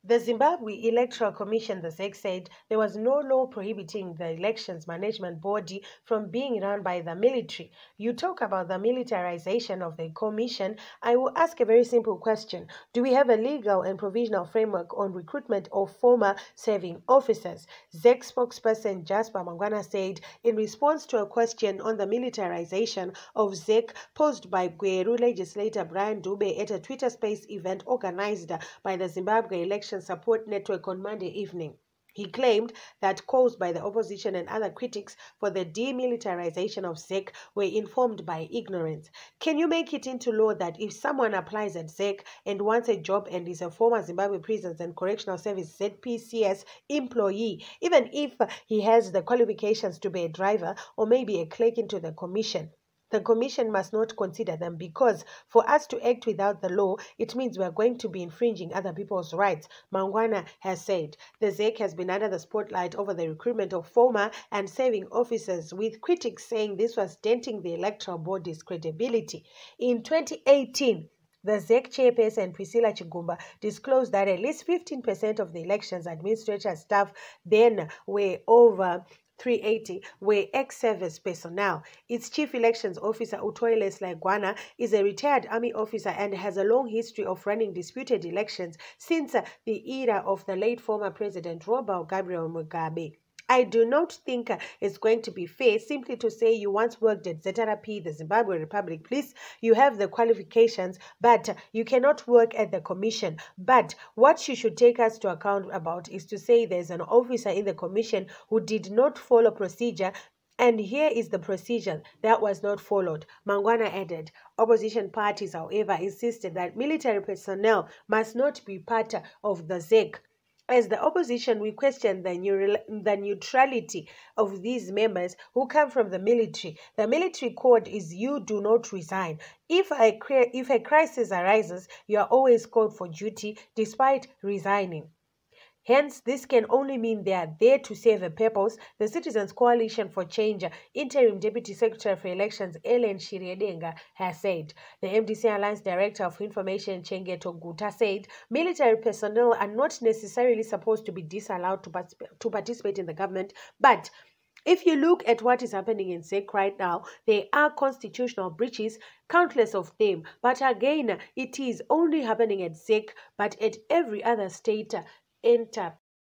The Zimbabwe Electoral Commission, the ZEC, said there was no law prohibiting the elections management body from being run by the military. You talk about the militarization of the commission. I will ask a very simple question. Do we have a legal and provisional framework on recruitment of former serving officers? ZEC spokesperson Jasper Mangwana said in response to a question on the militarization of ZEC posed by Gweru legislator Brian Dube at a Twitter Space event organized by the Zimbabwe Election Support Network on Monday evening. He claimed that calls by the opposition and other critics for the demilitarization of ZEC were informed by ignorance. Can you make it into law that if someone applies at ZEC and wants a job and is a former Zimbabwe Prisons and Correctional Service ZPCS employee, even if he has the qualifications to be a driver or maybe a clerk into the commission, the commission must not consider them, because for us to act without the law, it means we are going to be infringing other people's rights, Mangwana has said. The ZEC has been under the spotlight over the recruitment of former and serving officers, with critics saying this was denting the electoral body's credibility. In 2018, the ZEC chairperson Priscilla Chigumba disclosed that at least 15% of the elections administrator staff then were over 380 were ex-service personnel. Its chief elections officer, Utoile Slaigwana, is a retired army officer and has a long history of running disputed elections since the era of the late former President Robert Gabriel Mugabe. I do not think it's going to be fair simply to say you once worked at ZRP, the Zimbabwe Republic Police, you have the qualifications, but you cannot work at the commission. But what you should take us to account about is to say there's an officer in the commission who did not follow procedure, and here is the procedure that was not followed, Mangwana added. Opposition parties, however, insisted that military personnel must not be part of the ZEC. As the opposition, we question the neutrality of these members who come from the military. The military code is you do not resign. If a crisis arises, you are always called for duty despite resigning. Hence, this can only mean they are there to serve a purpose, the Citizens Coalition for Change Interim Deputy Secretary for Elections, Ellen Shiriedenga, has said. The MDC Alliance Director of Information, Chengeto Guta, said military personnel are not necessarily supposed to be disallowed to participate in the government, but if you look at what is happening in ZEC right now, there are constitutional breaches, countless of them. But again, it is only happening at ZEC, but at every other state enter